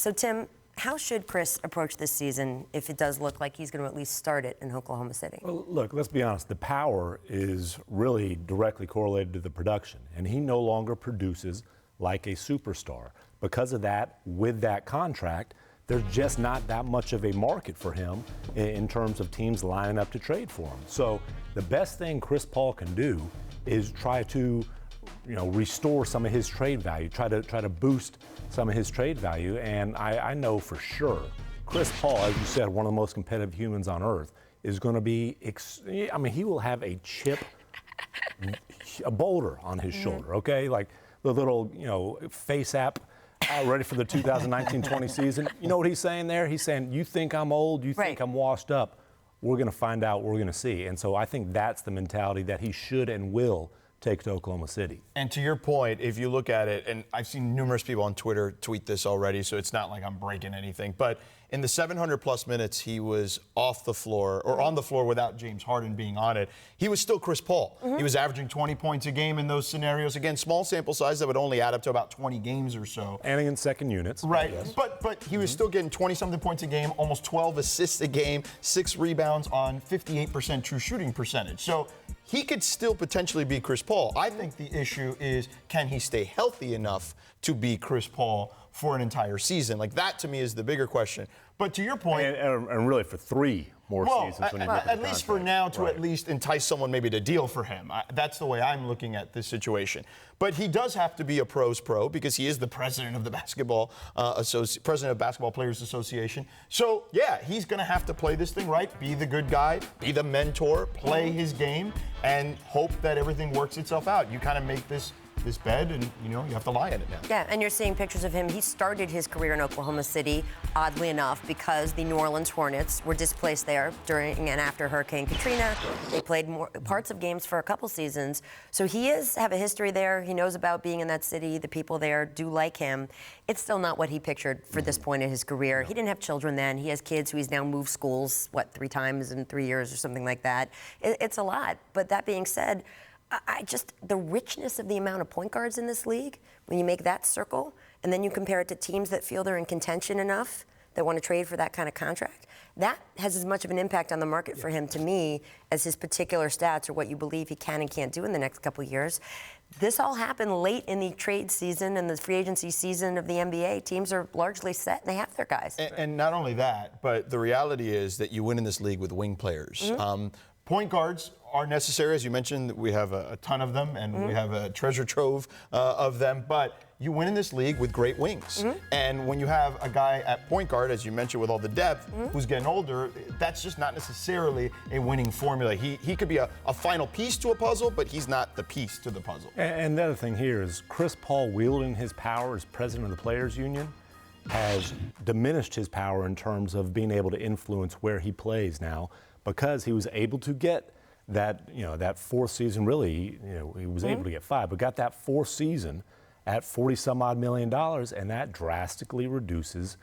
So, Tim, how should Chris approach this season if it does look like he's going to at least start it in Oklahoma City? Well, look, let's be honest. The power is really directly correlated to the production, and he no longer produces like a superstar. Because of that, with that contract, there's just not that much of a market for him in terms of teams lining up to trade for him. So the best thing Chris Paul can do is try to restore some of his trade value, try to boost some of his trade value. And I know for sure Chris Paul, as you said, one of the most competitive humans on earth, is going to be, he will have a chip, a boulder on his shoulder, okay? Like the little, face app ready for the 2019-20 season. You know what he's saying there? He's saying, you think I'm old, you think I'm washed up. We're going to find out, we're going to see. And so I think that's the mentality that he should and will take to Oklahoma City. And to your point, if you look at it, and I've seen numerous people on Twitter tweet this already, so it's not like I'm breaking anything, but in the 700-plus minutes he was off the floor, or on the floor without James Harden being on it, he was still Chris Paul. He was averaging 20 points a game in those scenarios. Again, small sample size that would only add up to about 20 games or so. And in second units. Right, yes. but he was still getting 20-something points a game, almost 12 assists a game, 6 rebounds on 58% true shooting percentage. So he could still potentially be Chris Paul. I think the issue is, can he stay healthy enough to be Chris Paul for an entire season? Like, that to me is the bigger question. But to your point, and really for 3 more seasons. When at least for now, to at least entice someone maybe to deal for him. That's the way I'm looking at this situation. But he does have to be a pros pro because he is the president of the president of Basketball Players Association. So yeah, he's going to have to play this thing right, be the good guy, be the mentor, play his game, and hope that everything works itself out. You kind of make this bed, and you have to lie in it now. Yeah, and you're seeing pictures of him. He started his career in Oklahoma City, oddly enough, because the New Orleans Hornets were displaced there during and after Hurricane Katrina. They played parts of games for a couple seasons. So he have a history there. He knows about being in that city. The people there do like him. It's still not what he pictured for this point in his career. He didn't have children then. He has kids who he's now moved schools, 3 times in 3 years or something like that. It's a lot. But that being said, the richness of the amount of point guards in this league, when you make that circle, and then you compare it to teams that feel they're in contention enough that want to trade for that kind of contract, that has as much of an impact on the market for him, to me, as his particular stats or what you believe he can and can't do in the next couple of years. This all happened late in the trade season and the free agency season of the NBA. Teams are largely set, and they have their guys. And not only that, but the reality is that you win in this league with wing players. Point guards are necessary. As you mentioned, we have a ton of them, and we have a treasure trove of them. But you win in this league with great wings. And when you have a guy at point guard, as you mentioned, with all the depth, who's getting older, that's just not necessarily a winning formula. He could be a final piece to a puzzle, but he's not the piece to the puzzle. And the other thing here is Chris Paul wielding his power as president of the Players Union has diminished his power in terms of being able to influence where he plays now, because he was able to get that, that 4th season, really, he was able to get 5, but got that 4th season at $40-some-odd million, and that drastically reduces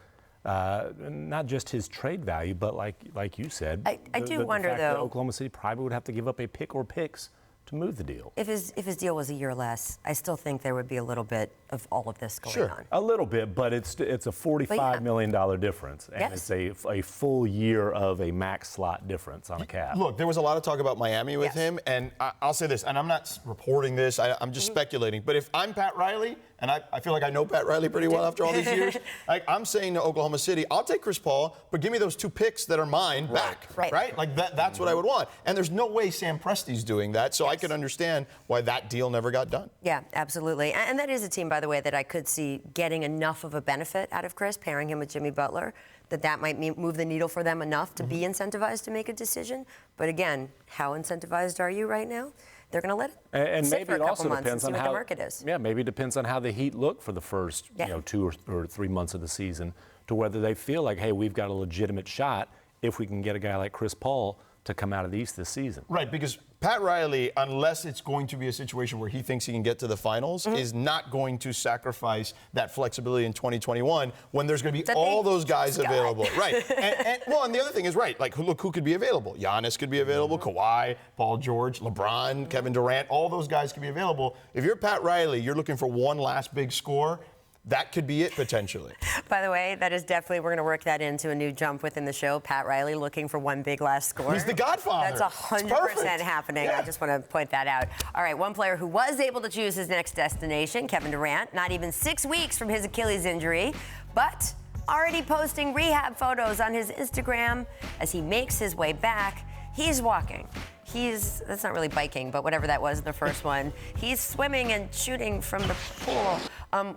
not just his trade value, but like you said, I do wonder, fact though, that Oklahoma City probably would have to give up a pick or picks to move the deal. If his deal was a year less, I still think there would be a little bit of all of this going on. A little bit, but it's a $45 million difference, and it's a full year of a max slot difference on a cap. Look, there was a lot of talk about Miami with him, and I'll say this, and I'm not reporting this, I'm just speculating, but if I'm Pat Riley, and I feel like I know Pat Riley pretty well after all these years, I'm saying to Oklahoma City, I'll take Chris Paul, but give me those 2 picks that are mine back, right? Like that's what I would want. And there's no way Sam Presti's doing that, so I can understand why that deal never got done. Yeah, absolutely. And that is a team, by the way, that I could see getting enough of a benefit out of Chris, pairing him with Jimmy Butler, that might move the needle for them enough to be incentivized to make a decision. But again, how incentivized are you right now? They're going to let it sit for a couple months and see what the market is. Yeah, maybe it depends on how the Heat look for the first 2 or 3 months of the season, to whether they feel like, hey, we've got a legitimate shot if we can get a guy like Chris Paul to come out of the East this season. Right, because Pat Riley, unless it's going to be a situation where he thinks he can get to the finals, is not going to sacrifice that flexibility in 2021 when there's going to be all those guys available. Right. And the other thing is, like, look who could be available. Giannis could be available, Kawhi, Paul George, LeBron, Kevin Durant, all those guys could be available. If you're Pat Riley, you're looking for one last big score. that could be it potentially. By the way, that is definitely, we're going to work that into a new jump within the show. Pat Riley looking for one big last score. He's the Godfather. That's 100% happening. Yeah. I just want to point that out. All right, one player who was able to choose his next destination, Kevin Durant, not even 6 weeks from his Achilles injury, but already posting rehab photos on his Instagram as he makes his way back. He's walking. That's not really biking, but whatever that was in the first one. He's swimming and shooting from the pool.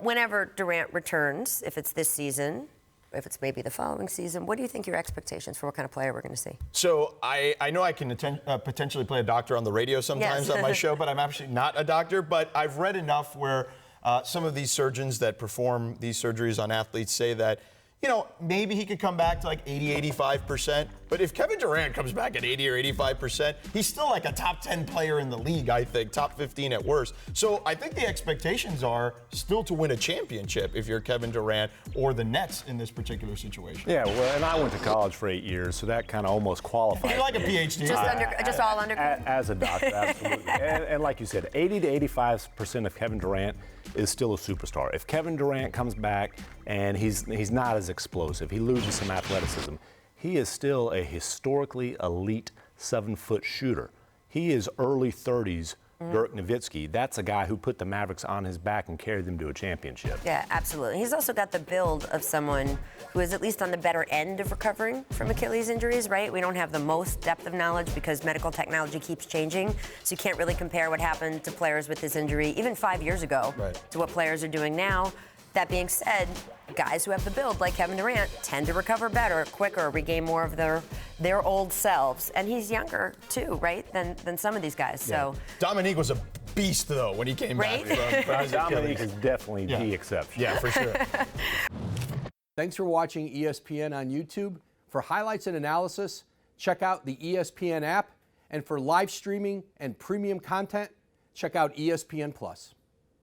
Whenever Durant returns, if it's this season, if it's maybe the following season, what do you think your expectations for what kind of player we're going to see? So I know I can potentially play a doctor on the radio sometimes on my show, but I'm actually not a doctor. But I've read enough where some of these surgeons that perform these surgeries on athletes say that, you know, maybe he could come back to like 80, 85%. But if Kevin Durant comes back at 80 or 85%, he's still like a top 10 player in the league, I think, top 15 at worst. So I think the expectations are still to win a championship if you're Kevin Durant or the Nets in this particular situation. Yeah, well, and I went to college for 8 years, so that kind of almost qualifies. You're like a PhD. Just all undergrad? As a doctor, absolutely. and like you said, 80 to 85% of Kevin Durant is still a superstar. If Kevin Durant comes back and he's not as explosive, he loses some athleticism, he is still a historically elite 7-foot shooter. He is early 30s Dirk Nowitzki. That's a guy who put the Mavericks on his back and carried them to a championship. Yeah, absolutely. He's also got the build of someone who is at least on the better end of recovering from Achilles injuries, right? We don't have the most depth of knowledge because medical technology keeps changing, so you can't really compare what happened to players with this injury even 5 years ago to what players are doing now. That being said, guys who have the build, like Kevin Durant, tend to recover better, quicker, regain more of their old selves. And he's younger, too, right, than some of these guys. Yeah. So Dominique was a beast, though, when he came back from Dominique is definitely the exception. Yeah, for sure. Thanks for watching ESPN on YouTube. For highlights and analysis, check out the ESPN app. And for live streaming and premium content, check out ESPN+.